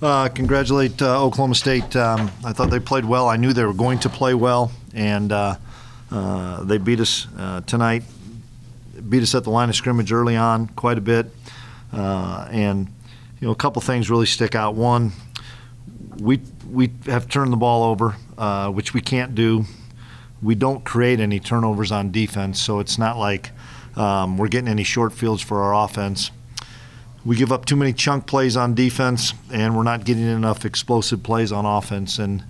Congratulate Oklahoma State. I thought they played well. I knew they were going to play well, and they beat us tonight. Beat us at the line of scrimmage early on quite a bit. And a couple things really stick out. One, we have turned the ball over, which we can't do. We don't create any turnovers on defense, so it's not like we're getting any short fields for our offense. We give up too many chunk plays on defense, and we're not getting enough explosive plays on offense. And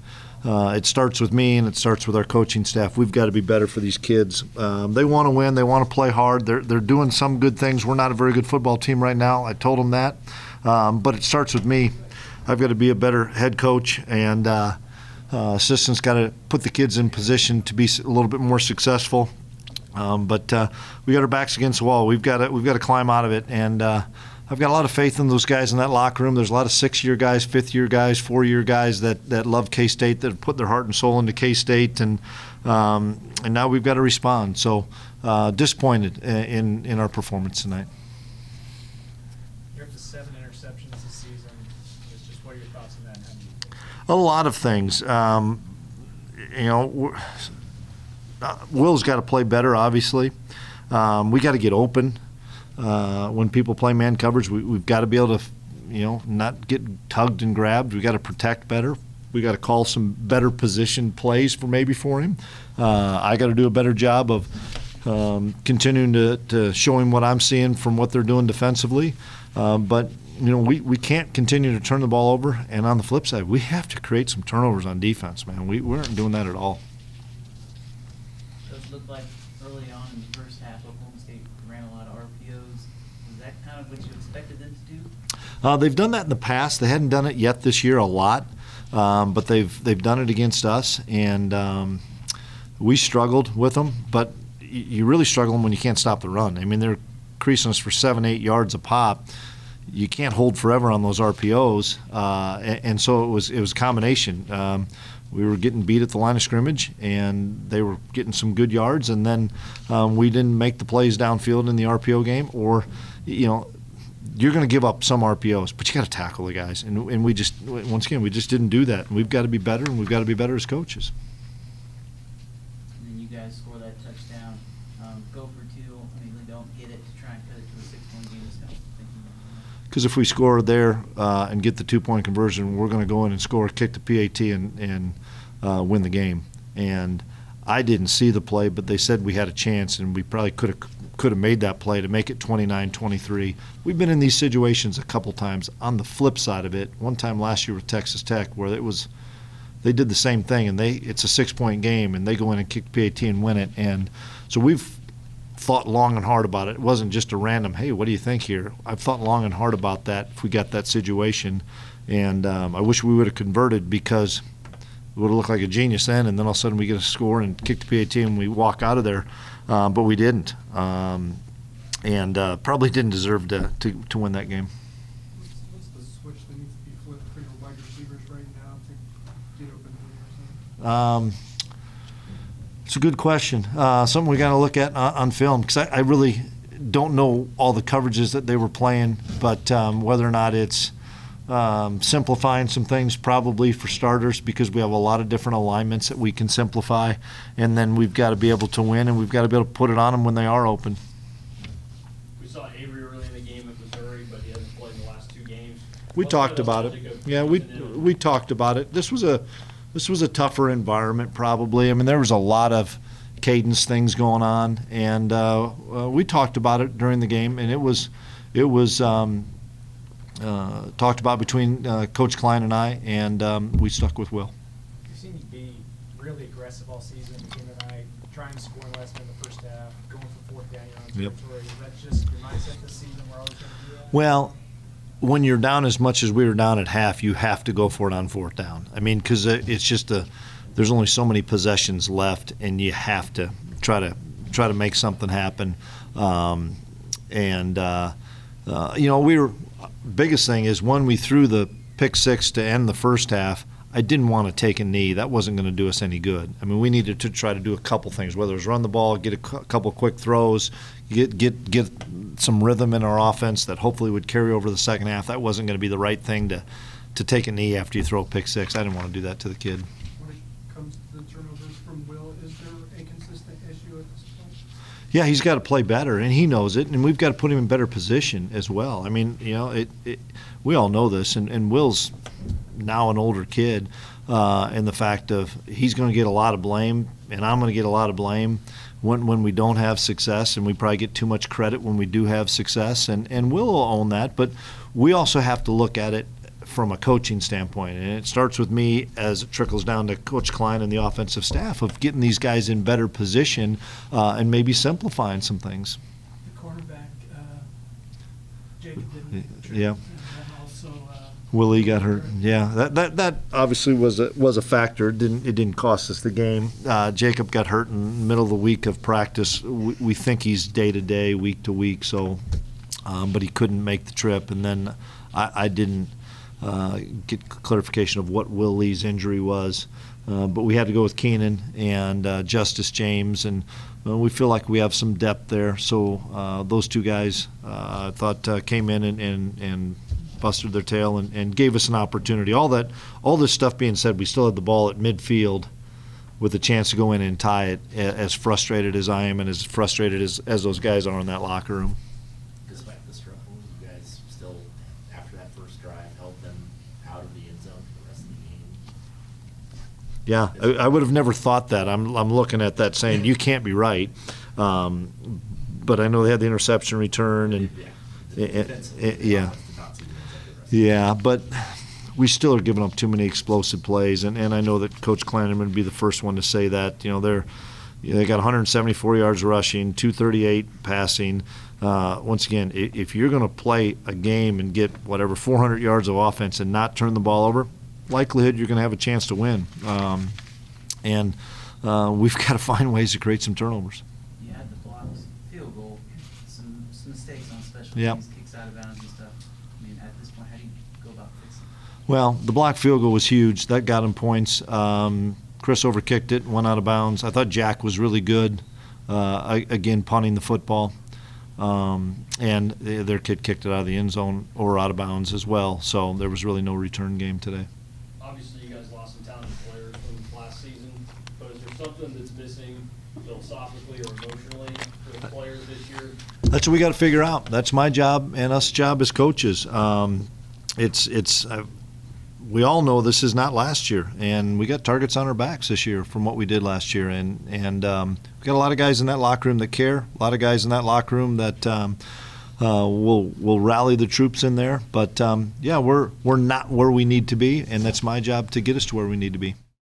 it starts with me, and it starts with our coaching staff. We've got to be better for these kids. They want to win. They want to play hard. They're doing some good things. We're not a very good football team right now. I told them that. But it starts with me. I've got to be a better head coach, and assistants got to put the kids in position to be a little bit more successful. But we got our backs against the wall. We've got to climb out of it, and I've got a lot of faith in those guys in that locker room. There's a lot of 6-year guys, 5th-year guys, 4-year guys that love K-State, that have put their heart and soul into K-State, and now we've got to respond. So disappointed in our performance tonight. You're up to 7 interceptions this season. Just what are your thoughts on that? And how do you think? A lot of things. Will's got to play better, obviously. We got to get open. When people play man coverage, we've got to be able to, not get tugged and grabbed. We've got to protect better. We got to call some better position plays for him. I got to do a better job of continuing to show him what I'm seeing from what they're doing defensively. But we can't continue to turn the ball over. And on the flip side, we have to create some turnovers on defense, man. We aren't doing that at all. Those looked like early on in the first half, Oklahoma State ran a lot of RPOs. Was that kind of what you expected them to do? They've done that in the past. They hadn't done it yet this year a lot, but they've done it against us, and we struggled with them. But you really struggle when you can't stop the run. I mean, they're creasing us for 7-8 yards a pop. You can't hold forever on those RPOs, and so it was a combination. We were getting beat at the line of scrimmage, and they were getting some good yards, and then we didn't make the plays downfield in the RPO game. Or, you're going to give up some RPOs, but you got to tackle the guys, and we just didn't do that. And we've got to be better, and we've got to be better as coaches. And then you guys score that touchdown, go for 2. I mean, they don't get it to try and cut it to a 6-point game. Because if we score there and get the 2-point conversion, we're going to go in and score, kick the PAT, and win the game. And I didn't see the play, but they said we had a chance, and we probably could have made that play to make it 29-23. We've been in these situations a couple times. On the flip side of it, one time last year with Texas Tech, where they did the same thing, and it's a 6-point game, and they go in and kick PAT and win it. And so we've thought long and hard about it. It wasn't just a random, hey, what do you think here? I've thought long and hard about that if we got that situation. And I wish we would have converted, because it would have looked like a genius then, and then all of a sudden we get a score and kick the PAT and we walk out of there. But we didn't. And probably didn't deserve to win that game. What's the switch that needs to be flipped for your wide receivers right now to get open? It's a good question. Something we got to look at on film, because I really don't know all the coverages that they were playing, but whether or not it's simplifying some things, probably for starters, because we have a lot of different alignments that we can simplify, and then we've got to be able to win, and we've got to be able to put it on them when they are open. We saw Avery early in the game at Missouri, but he hasn't played in the last 2 games. We talked about it. Yeah, we talked about it. This was a tougher environment, probably. I mean, there was a lot of cadence things going on, and we talked about it during the game, and it was talked about between Coach Klein and I, and we stuck with Will. You've seen you be really aggressive all season. You came tonight, trying to score last minute in the first half, going for 4th down your own territory. Is that just your mindset this season? We're always going to do that? Well, when you're down as much as we were down at half, you have to go for it on 4th down. I mean, because it's just there's only so many possessions left, and you have to try to make something happen. Biggest thing is when we threw the pick 6 to end the first half, I didn't want to take a knee. That wasn't going to do us any good. I mean, we needed to try to do a couple things, whether it was run the ball, get a couple quick throws, get some rhythm in our offense that hopefully would carry over the second half. That wasn't going to be the right thing to take a knee after you throw a pick six. I didn't want to do that to the kid. When it comes to the turnovers from Will, is there a consistent issue at this point? Yeah, he's got to play better, and he knows it, and we've got to put him in better position as well. I mean, we all know this, and Will's now an older kid, and the fact of he's going to get a lot of blame, and I'm going to get a lot of blame when we don't have success, and we probably get too much credit when we do have success, and Will own that, but we also have to look at it from a coaching standpoint, and it starts with me as it trickles down to Coach Klein and the offensive staff of getting these guys in better position and maybe simplifying some things. The cornerback, Jacob didn't make the trip. Yeah. And then also, Willie got hurt. Yeah, that obviously was a factor. It didn't cost us the game. Jacob got hurt in the middle of the week of practice. We think he's day to day, week to week. So, but he couldn't make the trip. And then I didn't get clarification of what Willie's injury was. But we had to go with Keenan and Justice James, and we feel like we have some depth there. So those two guys, I thought, came in and busted their tail and gave us an opportunity. All this stuff being said, we still had the ball at midfield with a chance to go in and tie it. As frustrated as I am, and as frustrated as those guys are in that locker room. Despite the struggle, you guys still, after that first drive, held them out of the end zone for the rest of the game. Yeah, I would have never thought that. I'm looking at that saying you can't be right, but I know they had the interception return and yeah. Yeah, but we still are giving up too many explosive plays, and I know that Coach Klieman would be the first one to say that. They got 174 yards rushing, 238 passing. Once again, if you're going to play a game and get 400 yards of offense and not turn the ball over, likelihood you're going to have a chance to win. And we've got to find ways to create some turnovers. You had the blocks, field goal, some mistakes on special Yep. teams, kicks out of bounds and stuff. I mean, at this point, how do you go about fixing it? Well, the block field goal was huge. That got him points. Chris overkicked it, went out of bounds. I thought Jack was really good, again, punting the football. And their kid kicked it out of the end zone or out of bounds as well. So there was really no return game today. Obviously, you guys lost some talented players from last season, but is there something that's missing philosophically or emotionally for the players this year? That's what we got to figure out. That's my job and us job as coaches. We all know this is not last year, and we got targets on our backs this year from what we did last year. And we got a lot of guys in that locker room that care. A lot of guys in that locker room that will rally the troops in there. But yeah, we're not where we need to be, and that's my job to get us to where we need to be.